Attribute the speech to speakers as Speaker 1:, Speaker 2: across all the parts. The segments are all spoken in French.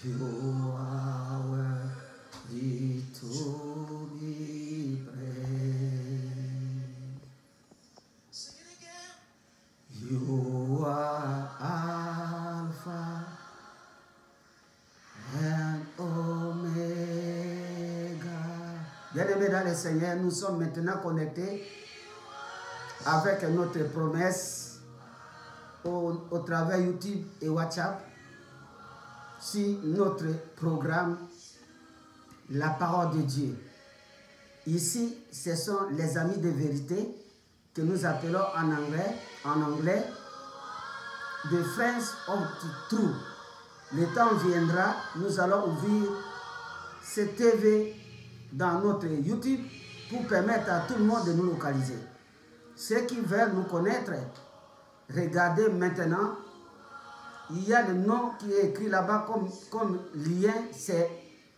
Speaker 1: You are worthy to be praised. You are Alpha and Omega. Bien-aimés dans le Seigneur, nous sommes maintenant connectés avec notre promesse au travers YouTube et WhatsApp sur notre programme La Parole de Dieu. Ici, ce sont les amis de vérité que nous appelons en anglais The Friends of Truth. Le temps viendra, nous allons ouvrir cette TV dans notre YouTube pour permettre à tout le monde de nous localiser. Ceux qui veulent nous connaître, regardez maintenant. Il y a le nom qui est écrit là-bas comme lien, c'est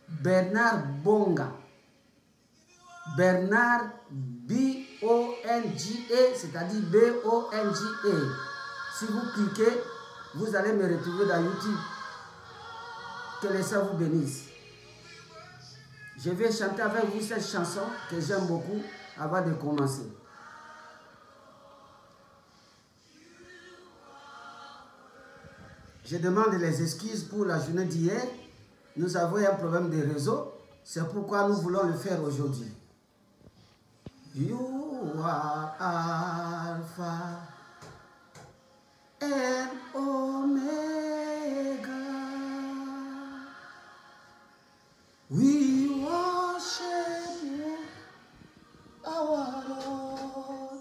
Speaker 1: Bernard Bonga. Bernard B-O-N-G-A, c'est-à-dire B-O-N-G-A. Si vous cliquez, vous allez me retrouver dans YouTube. Que les saints vous bénissent. Je vais chanter avec vous cette chanson que j'aime beaucoup avant de commencer. Je demande les excuses pour la journée d'hier. Nous avons un problème de réseau. C'est pourquoi nous voulons le faire aujourd'hui. You are Alpha and Omega. We worship you, our Lord.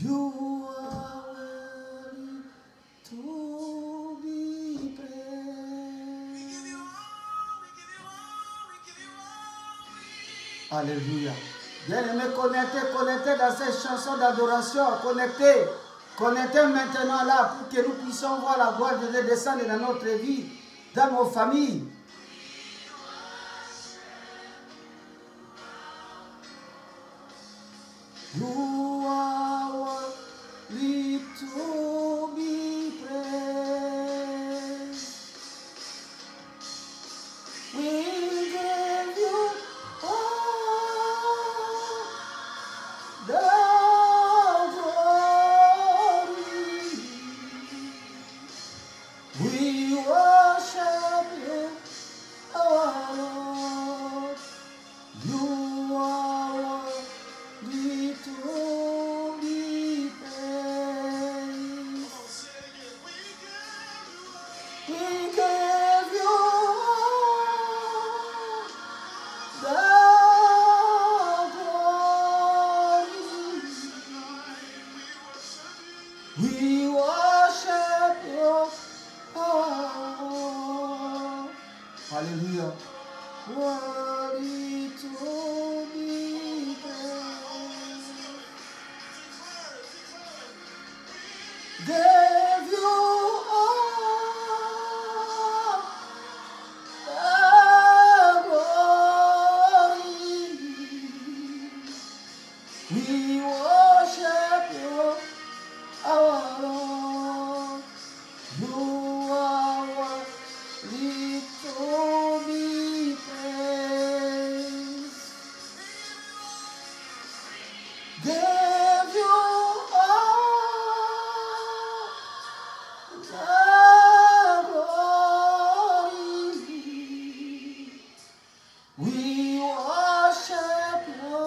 Speaker 1: You are worthy to be praised. Alléluia. Bien-aimés, connectez dans cette chanson d'adoration. Connectez maintenant là pour que nous puissions voir la gloire de Dieu descendre dans notre vie, dans nos familles. You are worthy to be praised. We give you all the glory. We worship you, our Lord. You are worthy to be praised. We give you all the glory. We worship you, our Lord. Hallelujah. Worthy to be praised. Give you all the glory. We worship you, our Lord. You are worthy to be praised. Give you all the glory. We worship you,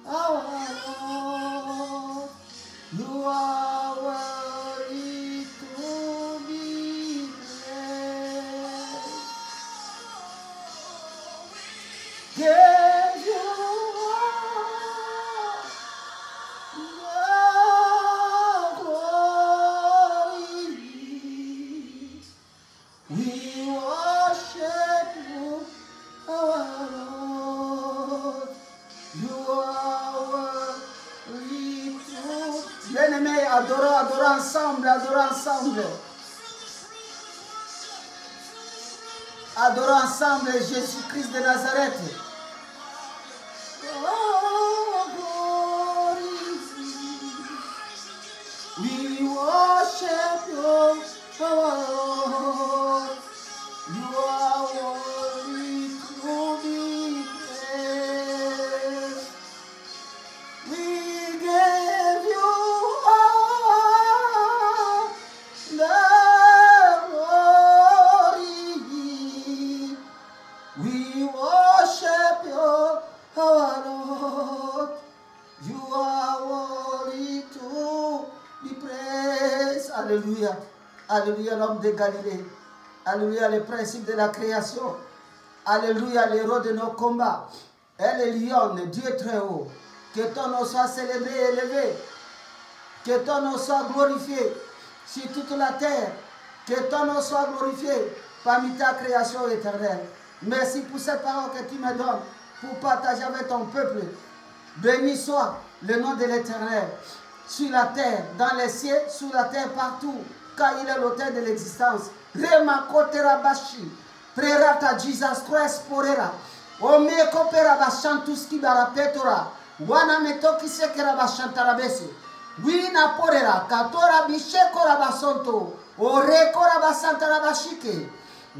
Speaker 1: our Lord. You are worthy to be praised. Give you all the glory. We worship you, our Lord. You are worthy to. Bien-aimés, adorons ensemble, adorons ensemble. Adorons ensemble Jésus-Christ de Nazareth. Oh, glory. We worship you, our Lord. You are Alléluia. Alléluia, l'homme de Galilée. Alléluia, les principes de la création. Alléluia, l'héros de nos combats. Elle est lionne, Dieu très haut. Que ton nom soit célébré et élevé. Que ton nom soit glorifié sur toute la terre. Que ton nom soit glorifié parmi ta création éternelle. Merci pour cette parole que tu me donnes pour partager avec ton peuple. Béni soit le nom de l'Éternel sur la terre, dans les cieux, sur la terre, partout, car il est l'auteur de l'existence. Rema kotera bashi, prerata Jesus Christ porera, omeko pera bashantus kibara petora, wana metoki sekera bashantara bese, wina porera, katora bishekora basonto, orekora basantara bashike,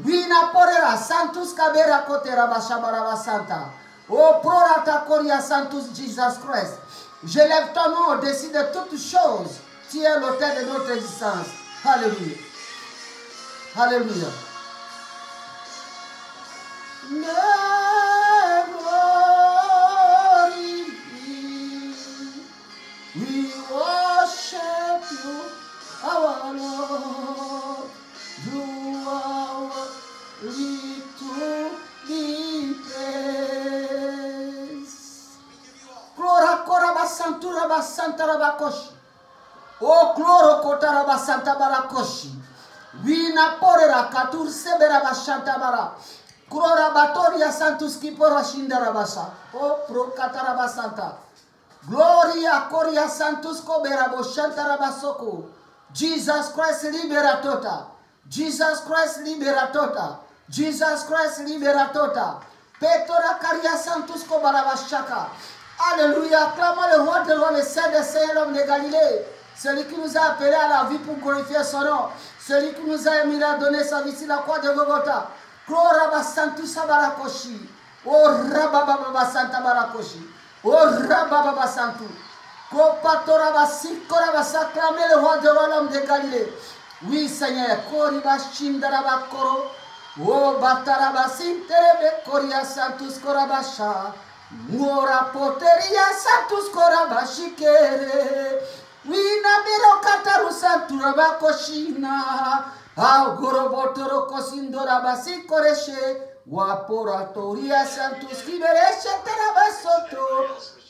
Speaker 1: wina porera, santus kabera kotera bashabara basanta, o prorata koria santus Jesus Christ. Je lève ton nom au-dessus de toutes choses. Tu es l'auteur de notre existence. Alléluia. Alléluia. We worship you, our Lord. You are worthy to be praised. Clora koraba santura basanta rabakoshi. O cloro kotara basanta barakoshi. Wina porera katur sebera basanta bara. Clora batoria santus kipora shindara basa. O pro katara basanta. Gloria coria santus kobera boshanta rabasoko. Jesus Christ libera tota. Jesus Christ libera tota. Jesus Christ libera tota. Petora caria santus kobara bashaka. Alléluia, acclamons le roi de roi, le Saint des Saints, l'homme de Galilée. Celui qui nous a appelés à la vie pour glorifier son nom. Celui qui nous a émis à donner sa vie sur la croix de Golgotha. Gloire à Santu Sabarakoshi. Oh Rababa Santa Barakoshi. Oh Rababa Santu. Kopatora Basikora Basaklamé, le roi de roi, l'homme de Galilée. Oui, Seigneur. Koriba Shindarabakoro. Oh Bataraba Sinterebe Koria Santus Korabasha. Mora poteria santus korabashikere. Wina biro kataru santura bakoshina. Auguro botoro kosindora basikoreshe. Waporatoria santus kibereshe terabasoto.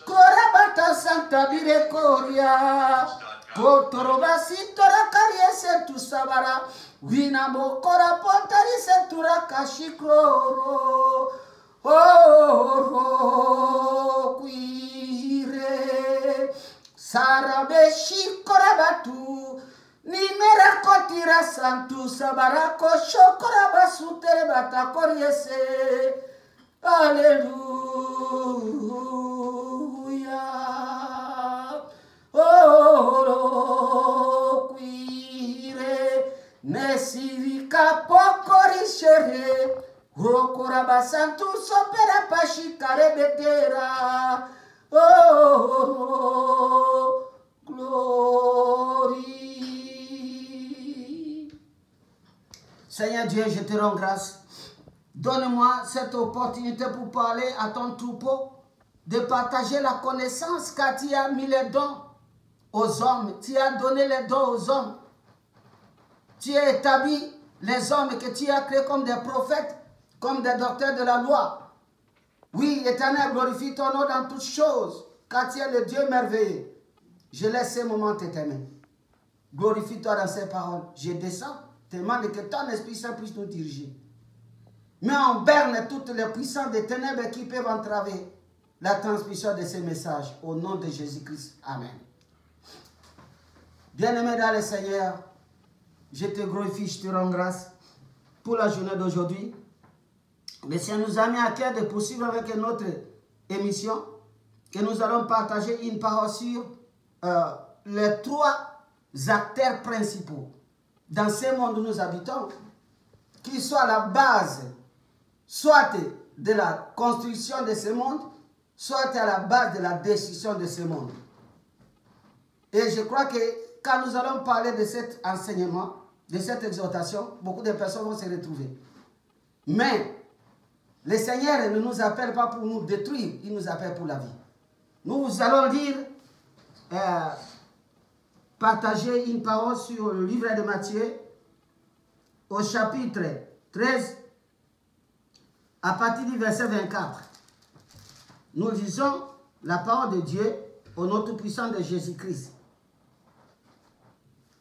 Speaker 1: Korabata santa birekoria. Kotoro basitora karie sentus sabara. Wina mokora potari sentura kashikroro. Oh, quire sarabeshi korabatu nimera kotira santu sabarako shokorabasu terebata koriese. Alléluia. Oh, quire nesirika pokorishere. Rokora santu sopera pashikare betera. Oh, glory. Seigneur Dieu, je te rends grâce. Donne-moi cette opportunité pour parler à ton troupeau, de partager la connaissance, car tu as mis les dons aux hommes. Tu as donné les dons aux hommes. Tu as établi les hommes que tu as créés comme des prophètes, comme des docteurs de la loi. Oui, Éternel, glorifie ton nom dans toutes choses, car tu es le Dieu merveilleux. Je laisse ce moment t'éternel. Glorifie-toi dans ces paroles. Je descends, te demande que ton Esprit Saint puisse nous diriger. Mets en berne toutes les puissances des ténèbres qui peuvent entraver la transmission de ces messages. Au nom de Jésus-Christ. Amen. Bien-aimé dans le Seigneur, je te glorifie, je te rends grâce pour la journée d'aujourd'hui. Le Seigneur nous a mis à cœur de poursuivre avec notre émission que nous allons partager une parole sur les trois acteurs principaux dans ce monde où nous habitons, qui soient à la base soit de la construction de ce monde, soit à la base de la destruction de ce monde. Et je crois que quand nous allons parler de cet enseignement, de cette exhortation, beaucoup de personnes vont se retrouver. Mais le Seigneur ne nous appelle pas pour nous détruire, il nous appelle pour la vie. Nous allons lire partager une parole sur le livre de Matthieu, au chapitre 13, à partir du verset 24. Nous lisons la parole de Dieu au nom tout-puissant de Jésus-Christ.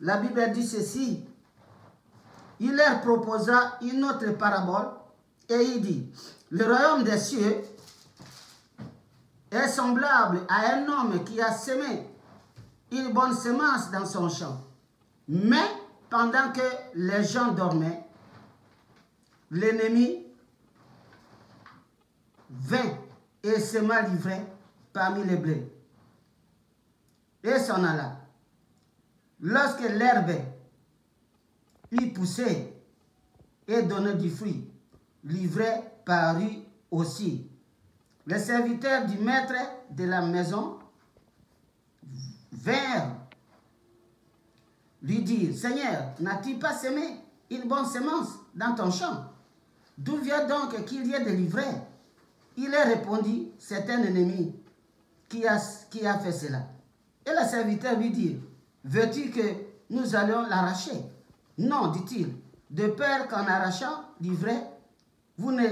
Speaker 1: La Bible dit ceci. Il leur proposa une autre parabole et il dit, le royaume des cieux est semblable à un homme qui a semé une bonne semence dans son champ. Mais pendant que les gens dormaient, l'ennemi vint et sema l'ivraie parmi les blés et s'en alla. Lorsque l'herbe eut poussé et donné du fruit, l'ivraie parut aussi. Les serviteurs du maître de la maison vinrent lui dire, Seigneur, n'as-tu pas semé une bonne semence dans ton champ? D'où vient donc qu'il y ait de l'ivraie? Il leur répondit, c'est un ennemi qui a fait cela. Et le serviteur lui dit, veux-tu que nous allions l'arracher? Non, dit-il, de peur qu'en arrachant l'ivraie, vous ne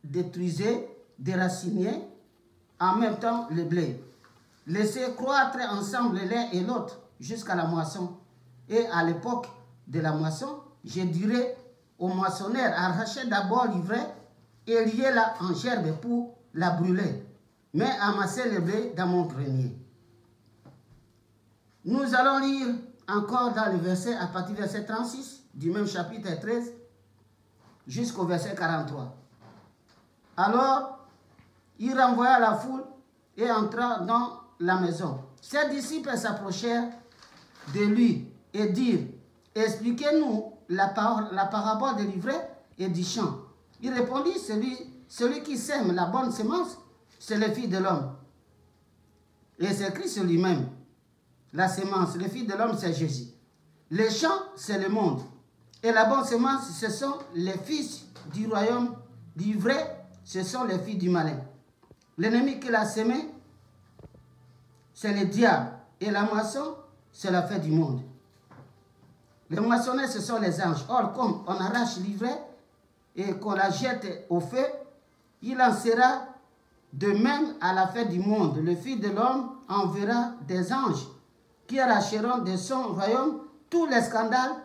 Speaker 1: détruisez, déraciniez en même temps le blé. Laissez croître ensemble l'un et l'autre jusqu'à la moisson. Et à l'époque de la moisson, je dirais au moissonneur, arrachez d'abord l'ivraie et liez-la en gerbe pour la brûler, mais amassez le blé dans mon grenier. Nous allons lire encore dans le verset, à partir du verset 36, du même chapitre 13, jusqu'au verset 43. Alors, il renvoya la foule et entra dans la maison. Ses disciples s'approchèrent de lui et dirent, expliquez-nous la parabole de l'ivraie et du champ. Il répondit, celui qui sème la bonne semence, c'est le Fils de l'homme. Et c'est Christ lui-même. La semence, le Fils de l'homme, c'est Jésus. Le champ, c'est le monde. Et la bonne semence, ce sont les fils du royaume. L'ivraie, ce sont les fils du malin. L'ennemi qui l'a semé, c'est le diable. Et la moisson, c'est la fin du monde. Les moissonneurs, ce sont les anges. Or, comme on arrache l'ivraie et qu'on la jette au feu, il en sera de même à la fin du monde. Le Fils de l'homme enverra des anges qui arracheront de son royaume tous les scandales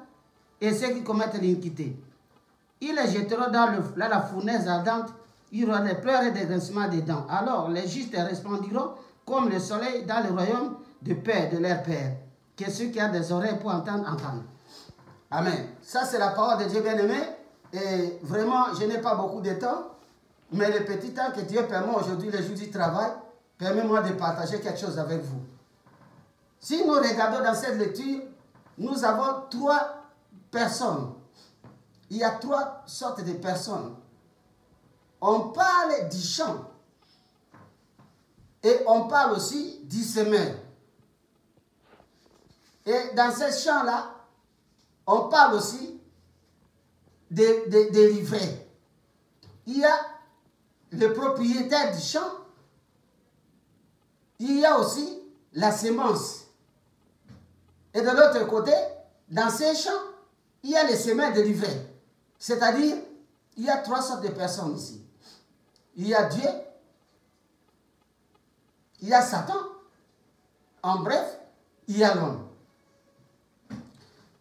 Speaker 1: et ceux qui commettent l'iniquité. Ils les jetteront dans la fournaise ardente. Il y aura des pleurs et des grincements des dents. Alors les justes resplendiront comme le soleil dans le royaume de paix de leur Père. Que ceux qui ont des oreilles pour entendre, entendent. Amen. Ça, c'est la parole de Dieu bien-aimé. Et vraiment, je n'ai pas beaucoup de temps. Mais le petit temps que Dieu permet aujourd'hui, le jour du travail, permet-moi de partager quelque chose avec vous. Si nous regardons dans cette lecture, nous avons trois personnes. Il y a trois sortes de personnes. On parle du champ. Et on parle aussi du semeur. Et dans ce champ-là, on parle aussi de l'ivraie. Il y a le propriétaire du champ. Il y a aussi la semence. Et de l'autre côté, dans ces champs, il y a les semeurs de l'ivraie. C'est-à-dire, il y a trois sortes de personnes ici. Il y a Dieu, il y a Satan, en bref, il y a l'homme.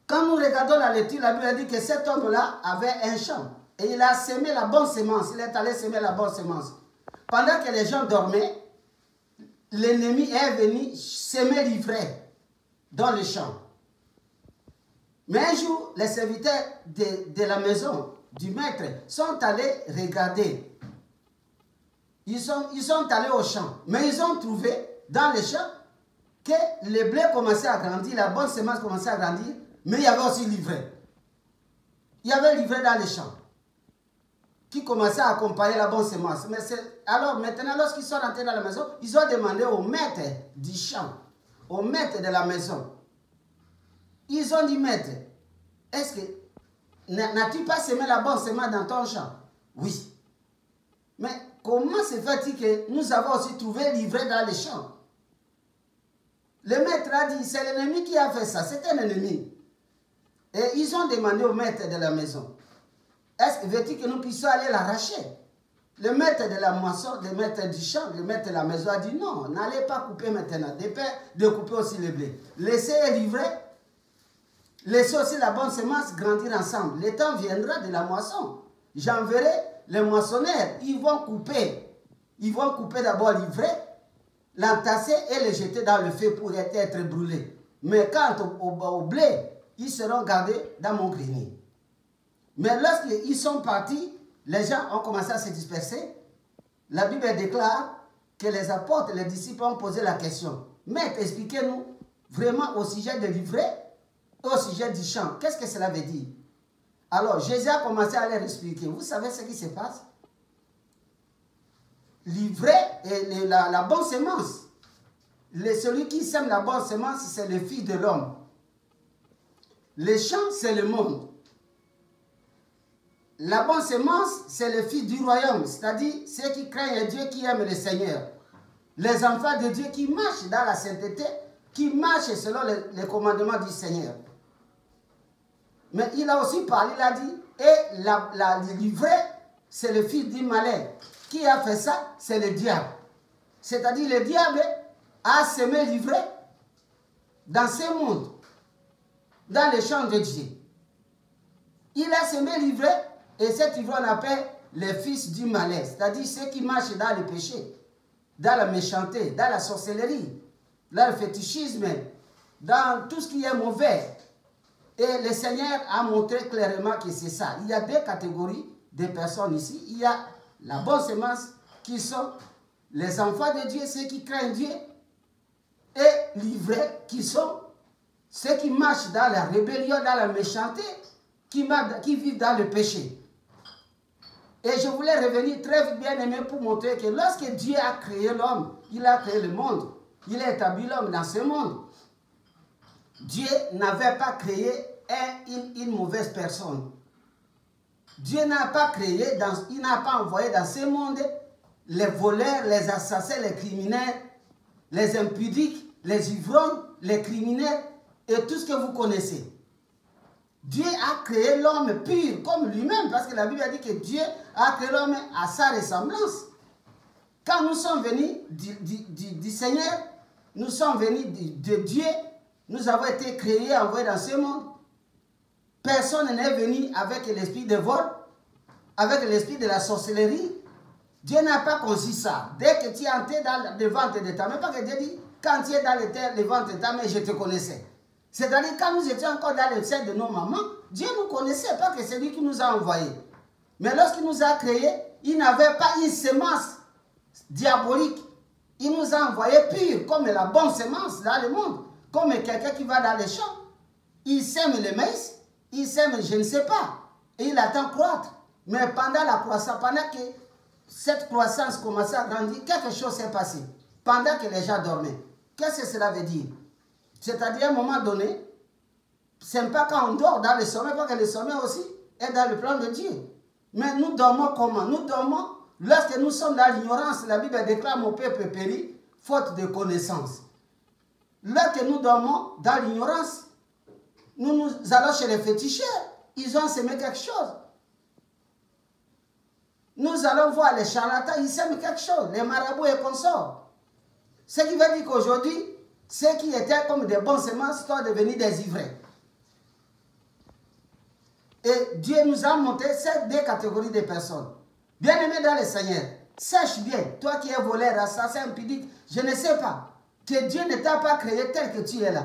Speaker 1: Quand nous regardons la lecture, la Bible dit que cet homme-là avait un champ. Et il a semé la bonne semence. Il est allé semer la bonne semence. Pendant que les gens dormaient, l'ennemi est venu semer l'ivraie dans le champ. Mais un jour, les serviteurs de la maison du maître sont allés regarder. Ils sont allés au champ. Mais ils ont trouvé dans le champ que le blé commençait à grandir, la bonne semence commençait à grandir, mais il y avait aussi l'ivraie. Il y avait l'ivraie dans le champ qui commençait à accompagner la bonne semence. Mais alors maintenant, lorsqu'ils sont rentrés dans la maison, ils ont demandé au maître du champ, au maître de la maison. Ils ont dit, maître, est-ce que n'as-tu pas semé la bonne semence dans ton champ? Oui. Mais comment se fait-il que nous avons aussi trouvé l'ivraie dans les champs? Le maître a dit, c'est l'ennemi qui a fait ça, c'est un ennemi. Et ils ont demandé au maître de la maison, est-ce que veut-il que nous puissions aller l'arracher? Le maître de la moisson, le maître du champ, le maître de la maison a dit non, n'allez pas couper maintenant, de couper aussi le blé. Laissez livrer, laissez aussi la bonne semence grandir ensemble. Le temps viendra de la moisson. J'enverrai les moissonneurs, ils vont couper d'abord l'ivraie, l'entasser et le jeter dans le feu pour être brûlé. Mais quant au blé, ils seront gardés dans mon grenier. Mais lorsqu'ils sont partis, les gens ont commencé à se disperser. La Bible déclare que les apôtres, les disciples ont posé la question. Maître, expliquez-nous vraiment au sujet de l'ivraie, au sujet du champ. Qu'est-ce que cela veut dire? Alors, Jésus a commencé à leur expliquer. Vous savez ce qui se passe? L'ivraie et la bonne semence. Celui qui sème la bonne semence, c'est le Fils de l'homme. Le champ, c'est le monde. La bonne semence, c'est le Fils du royaume, c'est-à-dire ceux qui craignent Dieu, qui aiment le Seigneur. Les enfants de Dieu qui marchent dans la sainteté, qui marchent selon les commandements du Seigneur. Mais il a aussi parlé, il a dit, et l'ivraie, c'est le fils du malin. Qui a fait ça? C'est le diable. C'est-à-dire le diable a semé l'ivraie dans ce monde, dans les champs de Dieu. Il a semé l'ivraie et cet ivraie on appelle les fils du malin, c'est-à-dire ceux qui marchent dans le péché, dans la méchanceté, dans la sorcellerie, dans le fétichisme, dans tout ce qui est mauvais. Et le Seigneur a montré clairement que c'est ça. Il y a deux catégories de personnes ici. Il y a la bonne semence qui sont les enfants de Dieu, ceux qui craignent Dieu, et l'ivraie qui sont ceux qui marchent dans la rébellion, dans la méchanceté, qui vivent dans le péché. Et je voulais revenir très vite, bien aimé, pour montrer que lorsque Dieu a créé l'homme, il a créé le monde, il a établi l'homme dans ce monde. Dieu n'avait pas créé une mauvaise personne. Dieu n'a pas créé, il n'a pas envoyé dans ce monde les voleurs, les assassins, les criminels, les impudiques, les ivrognes, les criminels et tout ce que vous connaissez. Dieu a créé l'homme pur comme lui-même, parce que la Bible a dit que Dieu a créé l'homme à sa ressemblance. Quand nous sommes venus du Seigneur, nous sommes venus de Dieu, nous avons été créés, envoyés dans ce monde. Personne n'est venu avec l'esprit de vol, avec l'esprit de la sorcellerie. Dieu n'a pas conçu ça. Dès que tu es entré dans le ventre de ta mère, pas que Dieu dit, quand tu es dans le ventre de ta mère, je te connaissais. C'est-à-dire, quand nous étions encore dans le sein de nos mamans, Dieu nous connaissait, pas que c'est lui qui nous a envoyés. Mais lorsqu'il nous a créés, il n'avait pas une semence diabolique. Il nous a envoyés purs, comme la bonne semence dans le monde. Comme quelqu'un qui va dans les champs. Il sème le maïs, il sème je ne sais pas. Et il attend croître. Mais pendant la croissance, pendant que cette croissance commençait à grandir, quelque chose s'est passé. Pendant que les gens dormaient. Qu'est-ce que cela veut dire? C'est-à-dire, à un moment donné, ce n'est pas quand on dort dans le sommeil, parce que le sommeil aussi est dans le plan de Dieu. Mais nous dormons comment? Nous dormons lorsque nous sommes dans l'ignorance. La Bible déclare mon peuple périt, faute de connaissance. Lorsque nous dormons dans l'ignorance, nous allons chez les féticheurs. Ils ont semé quelque chose. Nous allons voir les charlatans, ils sèment quelque chose. Les marabouts et consorts. Ce qui veut dire qu'aujourd'hui, ceux qui étaient comme des bonnes semences sont devenus des ivraies. Et Dieu nous a montré ces deux catégories de personnes. Bien-aimés dans le Seigneur, sache bien, toi qui es voleur, assassin, impudique, je ne sais pas, que Dieu ne t'a pas créé tel que tu es là.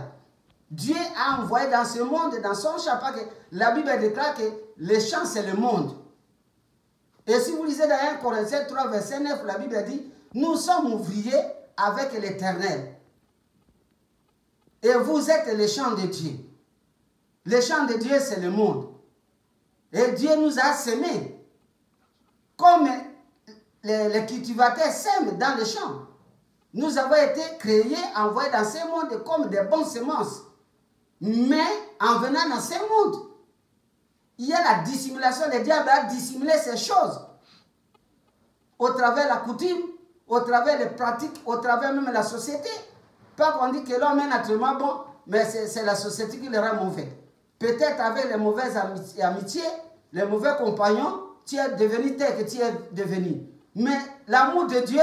Speaker 1: Dieu a envoyé dans ce monde, dans son champ, que la Bible déclare que le champ c'est le monde. Et si vous lisez dans 1 Corinthiens 3, verset 9, la Bible dit, nous sommes ouvriers avec l'Éternel. Et vous êtes le champ de Dieu. Le champ de Dieu, c'est le monde. Et Dieu nous a semés. Comme les cultivateurs sèment dans le champ. Nous avons été créés, envoyés dans ce monde comme des bonnes semences. Mais en venant dans ce monde, il y a la dissimulation. Le diable a dissimulé ces choses. Au travers de la coutume, au travers des pratiques, au travers même de la société. Pas qu'on dit que l'homme est naturellement bon, mais c'est la société qui le rend mauvais. Peut-être avec les mauvaises amitiés, les mauvais compagnons, tu es devenu tel que tu es devenu. Mais l'amour de Dieu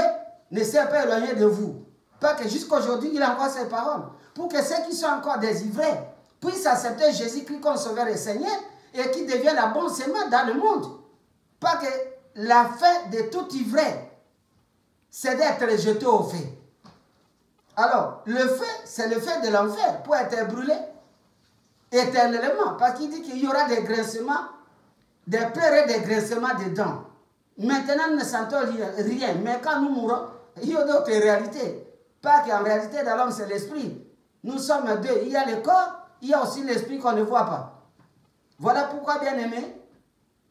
Speaker 1: ne s'est pas éloigné de vous. Pas que jusqu'aujourd'hui, il a encore ses paroles. Pour que ceux qui sont encore désœuvrés puissent accepter Jésus-Christ comme Sauveur et Seigneur et qui devienne la bonne semence dans le monde. Pas que la fin de tout ivraie, c'est d'être jeté au feu. Alors, le feu, c'est le feu de l'enfer pour être brûlé éternellement. Parce qu'il dit qu'il y aura des grincements, des pleurs et des grincements de dents. Maintenant, nous ne sentons rien. Mais quand nous mourrons, il y a d'autres réalités. Pas qu'en réalité, dans l'homme, c'est l'esprit. Nous sommes deux. Il y a le corps, il y a aussi l'esprit qu'on ne voit pas. Voilà pourquoi, bien aimé,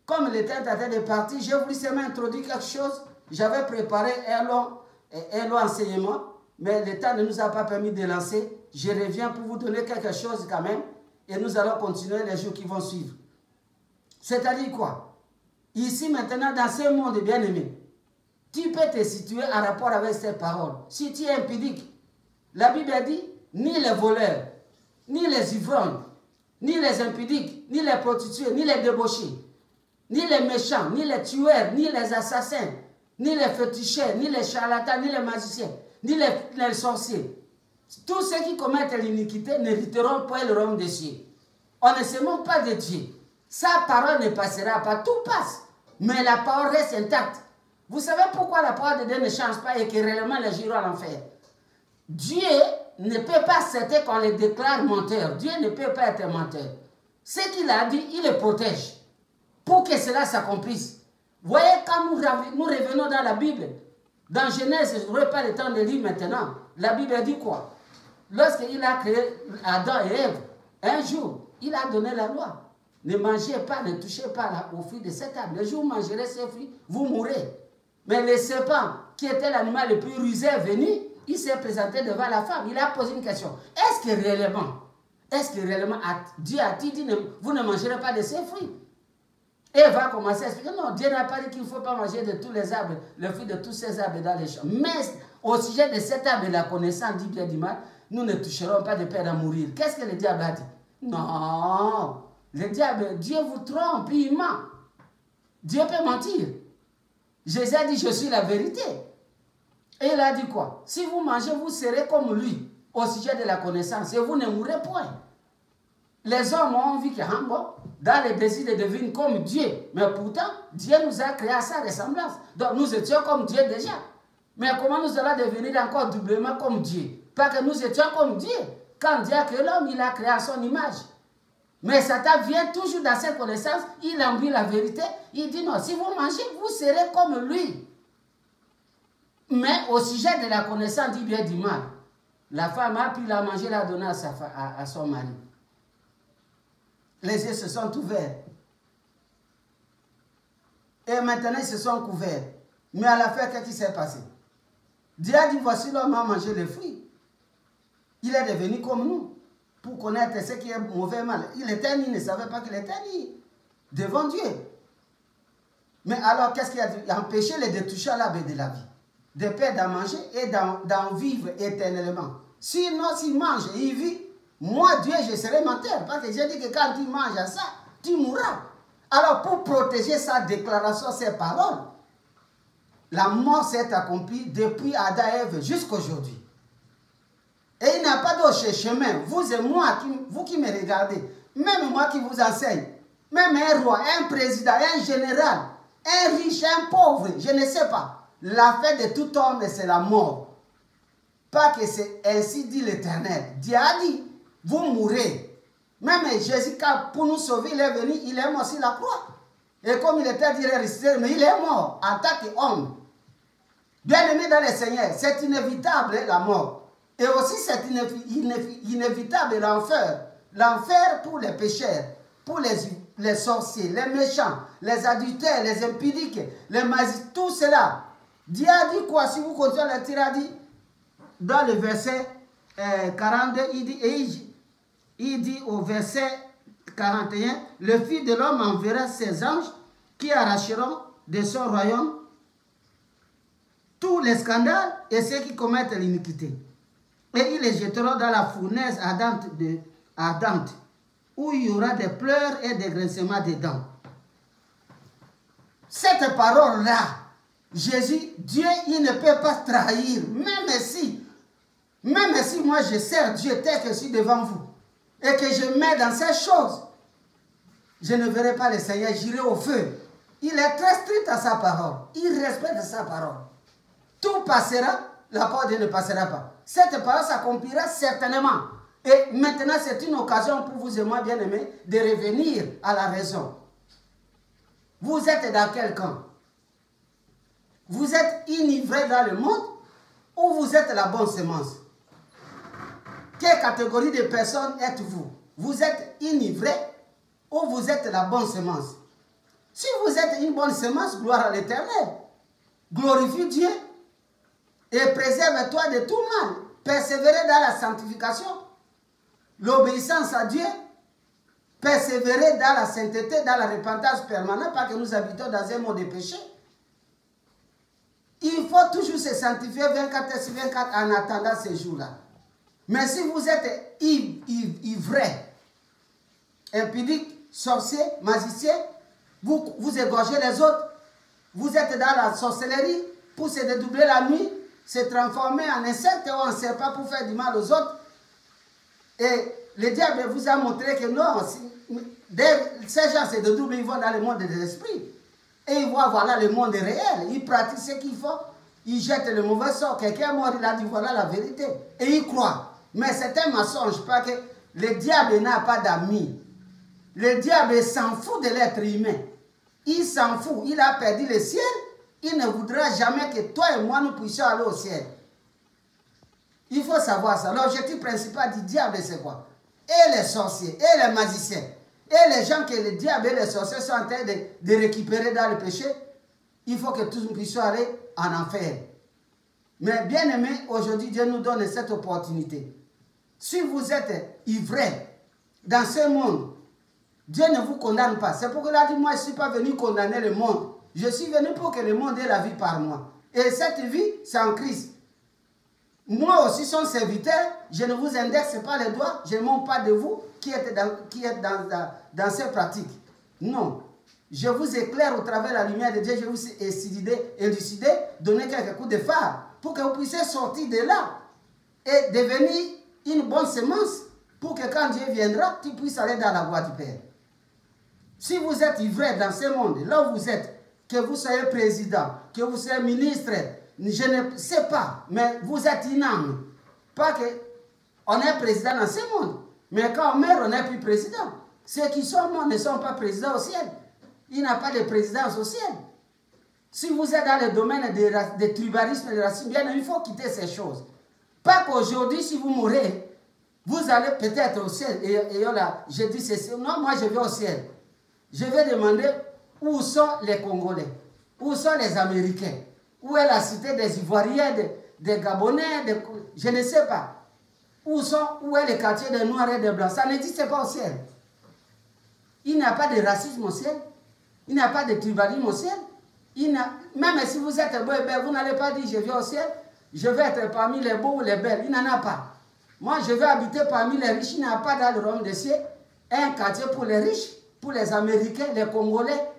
Speaker 1: comme le temps était de partir, j'ai voulu seulement introduire quelque chose. J'avais préparé un long enseignement, mais le temps ne nous a pas permis de lancer. Je reviens pour vous donner quelque chose quand même, et nous allons continuer les jours qui vont suivre. C'est-à-dire quoi? Ici, maintenant, dans ce monde bien-aimé, tu peux te situer en rapport avec ces paroles. Si tu es impudique, la Bible dit, ni les voleurs, ni les ivrognes, ni les impudiques, ni les prostituées, ni les débauchés, ni les méchants, ni les tueurs, ni les assassins, ni les féticheurs, ni les charlatans, ni les magiciens, ni les sorciers. Tous ceux qui commettent l'iniquité n'hériteront pas le royaume des cieux. On ne se moque pas de Dieu. Sa parole ne passera pas, tout passe. Mais la parole reste intacte. Vous savez pourquoi la parole de Dieu ne change pas et que réellement les gens iront à l'enfer? Dieu ne peut pas accepter qu'on les déclare menteurs. Dieu ne peut pas être menteur. Ce qu'il a dit, il les protège pour que cela s'accomplisse. Voyez, quand nous revenons dans la Bible, dans Genèse, je n'aurai pas le temps de lire maintenant, la Bible dit quoi? Lorsqu'il a créé Adam et Ève, un jour, il a donné la loi. Ne mangez pas, ne touchez pas au fruit de cet arbre. Le jour où vous mangerez ces fruits, vous mourrez. Mais le serpent, qui était l'animal le plus rusé, est venu, il s'est présenté devant la femme. Il a posé une question. Est-ce que réellement, Dieu a-t-il dit, vous ne mangerez pas de ces fruits? Et elle va commencer à expliquer, non, Dieu n'a pas dit qu'il ne faut pas manger de tous les arbres, le fruit de tous ces arbres dans les champs. Mais au sujet de cet arbre de la connaissance du bien et du mal, nous ne toucherons pas de peur à mourir. Qu'est-ce que le diable a dit? Non, le diable, Dieu vous trompe, il ment. Dieu peut mentir. Jésus a dit, je suis la vérité. Et il a dit quoi? Si vous mangez, vous serez comme lui, au sujet de la connaissance, et vous ne mourrez point. Les hommes ont envie que, dans le désir de devenir comme Dieu. Mais pourtant, Dieu nous a créé à sa ressemblance. Donc nous étions comme Dieu déjà. Mais comment nous allons devenir encore doublement comme Dieu? Parce que nous étions comme Dieu. Quand Dieu a créé l'homme, il a créé à son image. Mais Satan vient toujours dans cette connaissance, il envie la vérité, il dit non, si vous mangez, vous serez comme lui. Mais au sujet de la connaissance du bien et du mal, la femme a pris la manger, l'a donné à son mari. Les yeux se sont ouverts. Et maintenant, ils se sont couverts. Mais à la fin, qu'est-ce qui s'est passé? Dieu a dit, voici l'homme a mangé les fruits. Il est devenu comme nous. Pour connaître ce qui est mauvais et mal. Il était ni, il ne savait pas qu'il était ni devant Dieu. Mais alors, qu'est-ce qu'il a dit? Il a empêché les de toucher à l'arbre de la vie. De peur d'en manger et d'en vivre éternellement. Sinon, s'il mange et il vit, moi, Dieu, je serai menteur. Parce que j'ai dit que quand tu manges à ça, tu mourras. Alors, pour protéger sa déclaration, ses paroles, la mort s'est accomplie depuis Adam et Ève jusqu'à aujourd'hui. Et il n'y a pas d'autre chemin. Vous et moi, vous qui me regardez, même moi qui vous enseigne, même un roi, un président, un général, un riche, un pauvre, je ne sais pas. La fin de tout homme, c'est la mort. Pas que c'est ainsi dit l'Éternel. Dieu a dit, vous mourrez. Même Jésus, pour nous sauver, il est venu, il est mort sur la croix. Et comme il était dit, il est ressuscité, mais il est mort en tant qu'homme. Bien aimé dans le Seigneur, c'est inévitable la mort. Et aussi c'est inévitable l'enfer. L'enfer pour les pécheurs, pour les sorciers, les méchants, les adultères, les impudiques, les magiciens, tout cela. Dieu a dit quoi? Si vous continuez à le tirer, il dit, dans le verset 42, il dit au verset 41, le Fils de l'homme enverra ses anges qui arracheront de son royaume tous les scandales et ceux qui commettent l'iniquité. et ils les jetteront dans la fournaise ardente, où il y aura des pleurs et des grincements de dents. Cette parole-là, Jésus, Dieu, il ne peut pas trahir, même si moi je sers Dieu tel que je suis devant vous, et que je mets dans ces choses, je ne verrai pas le Seigneur, j'irai au feu. Il est très strict à sa parole, il respecte sa parole. Tout passera, la parole de Dieu ne passera pas. Cette parole s'accomplira certainement. Et maintenant, c'est une occasion pour vous et moi, bien-aimés, de revenir à la raison. Vous êtes dans quel camp? Vous êtes enivré dans le monde ou vous êtes la bonne semence? Quelle catégorie de personnes êtes-vous? Vous êtes enivré ou vous êtes la bonne semence? Si vous êtes une bonne semence, gloire à l'Éternel. Glorifie Dieu et préserve-toi de tout mal. Persévérer dans la sanctification, l'obéissance à Dieu, persévérer dans la sainteté, dans la repentance permanente, parce que nous habitons dans un monde de péché. Il faut toujours se sanctifier 24 sur 24 en attendant ces jours-là. Mais si vous êtes ivrais, impudique, sorcier, magicien, vous égorgez les autres, vous êtes dans la sorcellerie pour se dédoubler la nuit, se transformer en insecte ou en serpent pour faire du mal aux autres. Et le diable vous a montré que non, ces gens se dédoublent, ils vont dans le monde des esprits. Et ils voient, voilà, le monde réel. Ils pratiquent ce qu'il faut. Ils jettent le mauvais sort. Quelqu'un est mort, il a dit, voilà la vérité. Et ils croient. Mais c'est un mensonge, parce que le diable n'a pas d'amis. Le diable s'en fout de l'être humain. Il s'en fout. Il a perdu le ciel. Il ne voudra jamais que toi et moi, nous puissions aller au ciel. Il faut savoir ça. L'objectif principal du diable, c'est quoi? Et les sorciers, et les magiciens, et les gens que le diable et les sorciers sont en train de récupérer dans le péché, il faut que tous nous puissions aller en enfer. Mais bien aimé, aujourd'hui, Dieu nous donne cette opportunité. Si vous êtes ivrés dans ce monde, Dieu ne vous condamne pas. C'est pourquoi il a dit, moi, je ne suis pas venu condamner le monde. Je suis venu pour que le monde ait la vie par moi. Et cette vie, c'est en Christ. Moi aussi, son serviteur, je ne vous indexe pas les doigts, je ne montre pas de vous qui êtes dans ces pratiques. Non. Je vous éclaire au travers de la lumière de Dieu, je vous élucider, donner quelques coups de phare pour que vous puissiez sortir de là et devenir une bonne semence pour que quand Dieu viendra, tu puisses aller dans la voie du Père. Si vous êtes ivré dans ce monde, là où vous êtes, que vous soyez président, que vous soyez ministre, je ne sais pas, mais vous êtes une âme. Pas qu'on est président dans ce monde, mais quand on meurt, on n'est plus président. Ceux qui sont morts ne sont pas présidents au ciel. Il n'y a pas de présidence au ciel. Si vous êtes dans le domaine de tribalisme et de racisme, bien il faut quitter ces choses. Pas qu'aujourd'hui, si vous mourrez, vous allez peut-être au ciel. Et là, je dis ceci. Non, moi je vais au ciel. Je vais demander où sont les Congolais, où sont les Américains, où est la cité des Ivoiriens, des Gabonais, je ne sais pas. Où est le quartier des Noirs et des Blancs? Ça n'existe pas au ciel. Il n'y a pas de racisme au ciel. Il n'y a pas de tribalisme au ciel. Même si vous êtes beau et belle, vous n'allez pas dire je vais au ciel, je vais être parmi les beaux ou les belles. Il n'en a pas. Moi, je vais habiter parmi les riches. Il n'y a pas dans le royaume des cieux un quartier pour les riches, pour les Américains, les Congolais,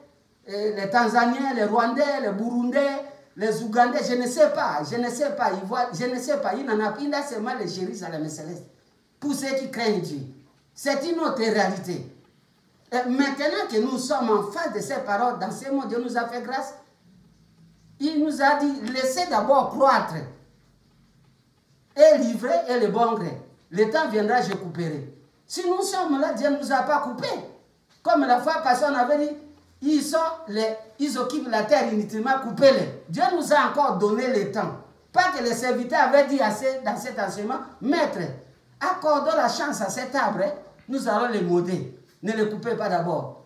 Speaker 1: les Tanzaniens, les Rwandais, les Burundais, les Ougandais. Je ne sais pas. Je ne sais pas. Je ne sais pas. Il n'en a pas. Il a seulement les Jérusalem célestes. Pour ceux qui craignent Dieu. C'est une autre réalité. Et maintenant que nous sommes en face de ces paroles, dans ce monde, Dieu nous a fait grâce. Il nous a dit, laissez d'abord croître et livrer et le bon gré. Le temps viendra, je couperai. Si nous sommes là, Dieu ne nous a pas coupés. Comme la fois passée, on avait dit, ils occupent la terre inutilement, coupez-les. Dieu nous a encore donné le temps. Pas que les serviteurs avaient dit dans cet enseignement, maître, accordons la chance à cet arbre, nous allons le moder. Ne le coupez pas d'abord.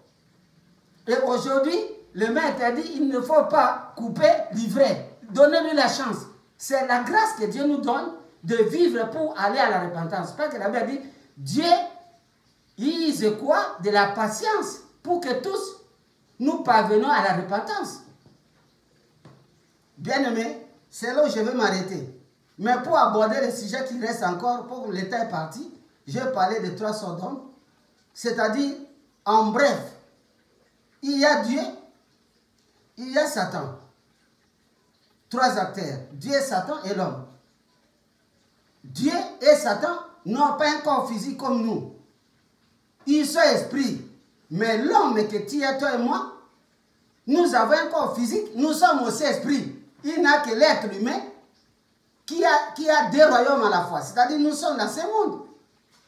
Speaker 1: Et aujourd'hui, le maître a dit, il ne faut pas couper l'ivraie. Donnez-lui la chance. C'est la grâce que Dieu nous donne de vivre pour aller à la repentance. Parce que la Bible dit, Dieu use quoi? De la patience pour que tous nous parvenons à la repentance. Bien-aimés, c'est là où je vais m'arrêter. Mais pour aborder le sujet qui reste encore, pour l'état est parti, je vais parler de 3 sortes d'hommes. C'est-à-dire, en bref, il y a Dieu, il y a Satan. 3 acteurs, Dieu, Satan et l'homme. Dieu et Satan n'ont pas un corps physique comme nous. Ils sont esprits. Mais l'homme que tu es, toi et moi, nous avons un corps physique, nous sommes aussi esprits. Il n'a que l'être humain qui a 2 royaumes à la fois. C'est-à-dire nous sommes dans ce monde.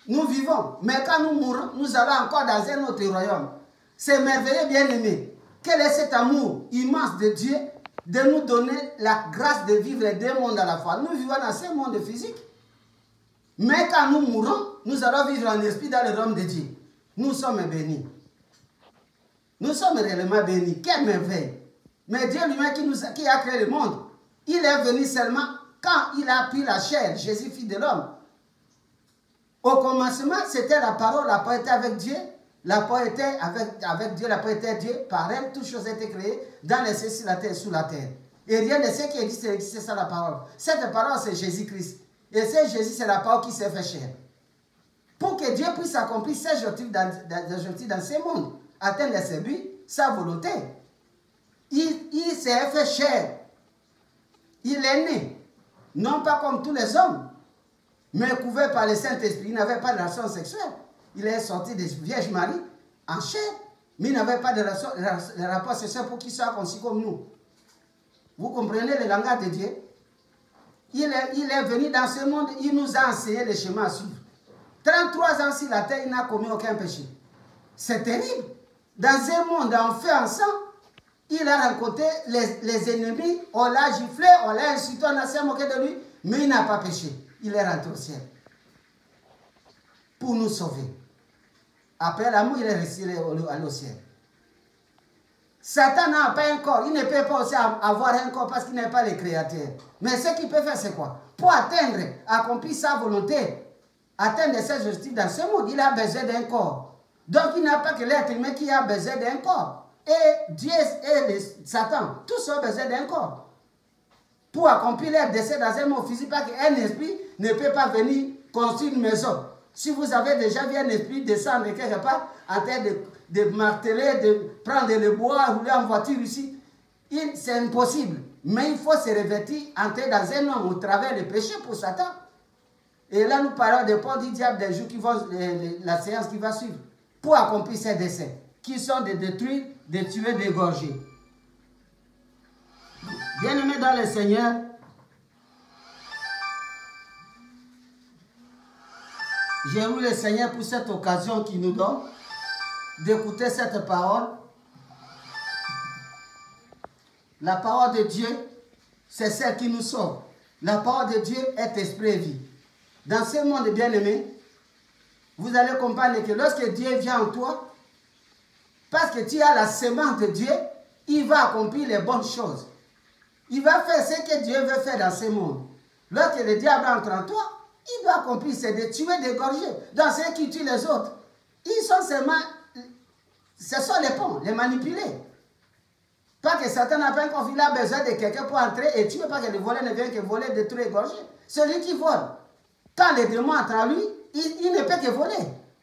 Speaker 1: Nous vivons. Mais quand nous mourrons, nous allons encore dans un autre royaume. C'est merveilleux, bien-aimé. Quel est cet amour immense de Dieu de nous donner la grâce de vivre les 2 mondes à la fois. Nous vivons dans ce monde physique. Mais quand nous mourrons, nous allons vivre en esprit dans le royaume de Dieu. Nous sommes bénis. Nous sommes réellement bénis. Quelle merveille. Mais Dieu lui-même qui a créé le monde, il est venu seulement quand il a pris la chair, Jésus, fils de l'homme. Au commencement, c'était la parole était avec Dieu. La parole était avec Dieu, la parole était Dieu. Par elle, toutes choses étaient créées dans les cieux, sur la terre, sous la terre. Et rien de ce qui existe, c'est ça la parole. Cette parole, c'est Jésus-Christ. Et c'est Jésus, c'est la parole qui s'est fait chair. Pour que Dieu puisse accomplir ses objectifs dans ce monde, atteindre ses buts, sa volonté. Il s'est fait chair. Il est né, non pas comme tous les hommes, mais couvert par le Saint-Esprit. Il n'avait pas de relation sexuelle. Il est sorti de Vierge Marie en chair, mais il n'avait pas de rapport sexuel pour qu'il soit conçu comme nous. Vous comprenez le langage de Dieu? Il est venu dans ce monde, il nous a enseigné le chemin à suivre. 33 ans sur la terre, il n'a commis aucun péché. C'est terrible. Dans un monde en feu, en sang, il a rencontré les ennemis, on l'a giflé, on l'a insulté, on a s'est moqué de lui, mais il n'a pas péché. Il est rentré au ciel pour nous sauver. Après l'amour, il est resté au ciel. Satan n'a pas un corps. Il ne peut pas aussi avoir un corps parce qu'il n'est pas le créateur. Mais ce qu'il peut faire, c'est quoi? Pour atteindre, accomplir sa volonté, atteindre ses objectifs dans ce monde, il a besoin d'un corps. Donc il n'a pas que l'être humain qui a besoin d'un corps. Et Dieu et Satan, tous ont besoin d'un corps. Pour accomplir leur décès dans un monde physique, parce qu'un esprit ne peut pas venir construire une maison. Si vous avez déjà vu un esprit descendre quelque part en train de marteler, de prendre le bois, rouler en voiture ici, c'est impossible. Mais il faut se revêtir, entrer dans un homme au travers du péché pour Satan. Et là, nous parlons des portes du diable des jours qui vont, la séance qui va suivre, pour accomplir ces décès, qui sont de détruire, de tuer, d'égorger. Bien-aimés dans le Seigneur, j'ai loué le Seigneur pour cette occasion qu'il nous donne d'écouter cette parole. La parole de Dieu, c'est celle qui nous sauve. La parole de Dieu est esprit et vie. Dans ce monde bien-aimé, vous allez comprendre que lorsque Dieu vient en toi, parce que tu as la semence de Dieu, il va accomplir les bonnes choses. Il va faire ce que Dieu veut faire dans ce monde. Lorsque le diable entre en toi, il doit accomplir, c'est de tuer, d'égorger. Donc ceux qui tuent les autres, ils sont seulement, ce sont les ponts, les manipulés. Pas que Satan n'a pas encore, il a besoin de quelqu'un pour entrer et tuer, pas que le voleur ne vienne que voler, détruire, égorger. Celui qui vole, quand les démons entrent en lui, il ne peut que voler.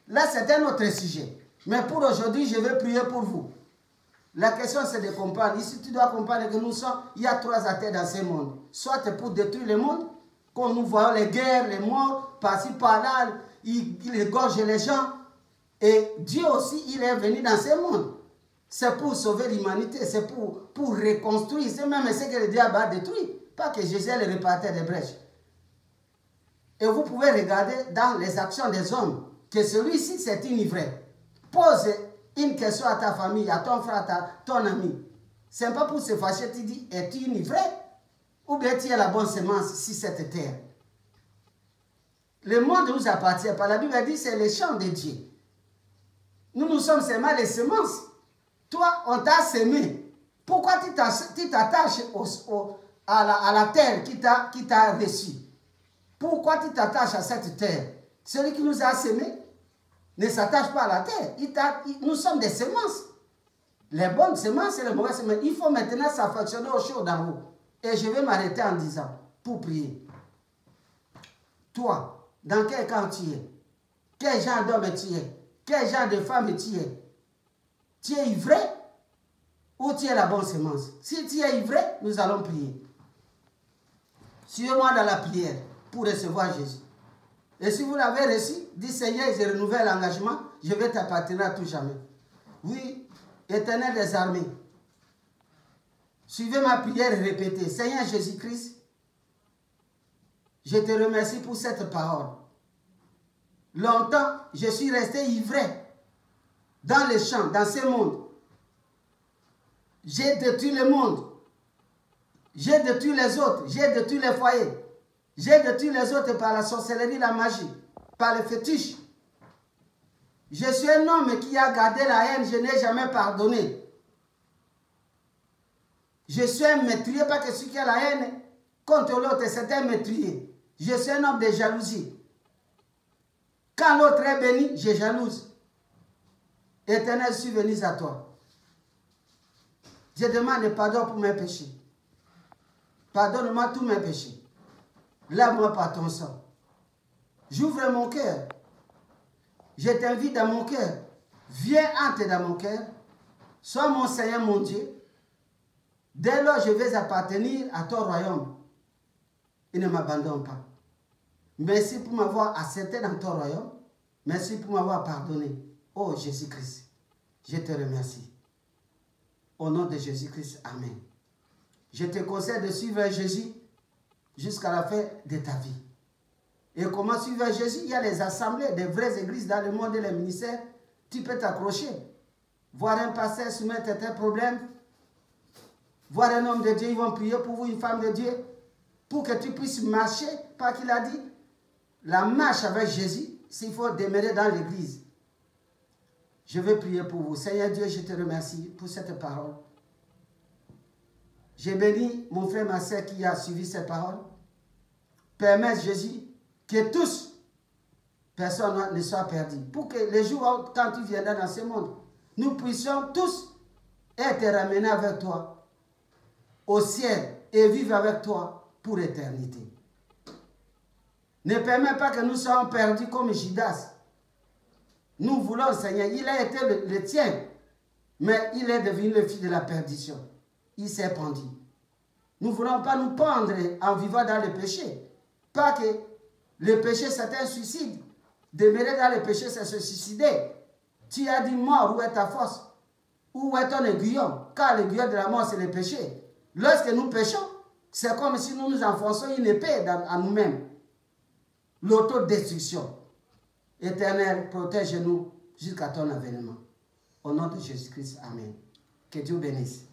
Speaker 1: Là, c'est un autre sujet. Mais pour aujourd'hui, je vais prier pour vous. La question, c'est de comprendre. Ici, tu dois comprendre que nous sommes, il y a 3 athées dans ce monde. Soit pour détruire le monde, comme nous voyons les guerres, les morts, par-ci, par-là, il égorge les gens. Et Dieu aussi, il est venu dans ce monde. C'est pour sauver l'humanité, c'est pour reconstruire. C'est même ce que le diable a détruit. Pas que Jésus est le réparateur des brèches. Et vous pouvez regarder dans les actions des hommes que celui-ci, c'est un ivraie. Pose une question à ta famille, à ton frère, à ton ami. Ce n'est pas pour se fâcher, tu dis, es-tu une ivraie? Ou bien tu as la bonne semence sur cette terre? Le monde nous appartient. Par la Bible dit, c'est le champ de Dieu. Nous sommes seulement les semences. Toi, on t'a semé. Pourquoi tu t'attaches à la terre qui t'a reçu? Pourquoi tu t'attaches à cette terre? Celui qui nous a semés ne s'attache pas à la terre. Nous sommes des semences. Les bonnes semences et les mauvaises semences. Il faut maintenant s'affectionner aux choses d'en haut. Et je vais m'arrêter en disant, pour prier. toi, dans quel camp tu es? Quel genre d'homme tu es? Quel genre de femme tu es? Tu es ivré ou tu es la bonne semence? Si tu es ivré, nous allons prier. Suivez-moi dans la prière pour recevoir Jésus. Et si vous l'avez reçu, dis Seigneur, je renouvelle l'engagement, je vais t'appartenir à tout jamais. Oui, Éternel des armées, suivez ma prière et répétez, Seigneur Jésus-Christ, je te remercie pour cette parole. Longtemps, je suis resté ivré dans les champs, dans ce monde. J'ai détruit le monde. J'ai détruit les autres. J'ai détruit les foyers. J'ai détruit les autres par la sorcellerie, la magie, par le fétiche. Je suis un homme qui a gardé la haine, je n'ai jamais pardonné. Je suis un meurtrier, pas que celui qui a la haine contre l'autre, c'est un meurtrier. Je suis un homme de jalousie. Quand l'autre est béni, je jalouse. Éternel, je suis venu à toi. Je demande pardon pour mes péchés. Pardonne-moi tous mes péchés. Lave-moi par ton sang. J'ouvre mon cœur. Je t'invite dans mon cœur. Viens entrer dans mon cœur. Sois mon Seigneur, mon Dieu. Dès lors, je vais appartenir à ton royaume. Et ne m'abandonne pas. Merci pour m'avoir accepté dans ton royaume. Merci pour m'avoir pardonné. Oh Jésus-Christ, je te remercie. Au nom de Jésus-Christ, amen. Je te conseille de suivre Jésus jusqu'à la fin de ta vie. Et comment suivre Jésus? Il y a les assemblées, des vraies églises dans le monde et les ministères. Tu peux t'accrocher. Voir un pasteur soumettre tes problèmes. Voir un homme de Dieu, ils vont prier pour vous, une femme de Dieu. Pour que tu puisses marcher, parce qu'il a dit, la marche avec Jésus, s'il faut demeurer dans l'église. Je vais prier pour vous. Seigneur Dieu, je te remercie pour cette parole. J'ai béni mon frère, ma soeur qui a suivi cette parole. Permets, Jésus, que tous, personne ne soit perdu. Pour que les jours, quand tu viendras dans ce monde, nous puissions tous être ramenés avec toi au ciel et vivre avec toi pour l'éternité. Ne permets pas que nous soyons perdus comme Judas. Nous voulons, Seigneur, il a été le tien, mais il est devenu le fils de la perdition. Il s'est pendu. Nous ne voulons pas nous pendre en vivant dans le péché. Pas que le péché, c'est un suicide. Demeurer dans le péché, c'est se suicider. Tu as dit mort, où est ta force? Où est ton aiguillon? Car l'aiguillon de la mort, c'est le péché. Lorsque nous péchons, c'est comme si nous nous enfonçons une épée en nous-mêmes. L'autodestruction. Éternel, protège-nous jusqu'à ton avènement. Au nom de Jésus-Christ, amen. Que Dieu bénisse.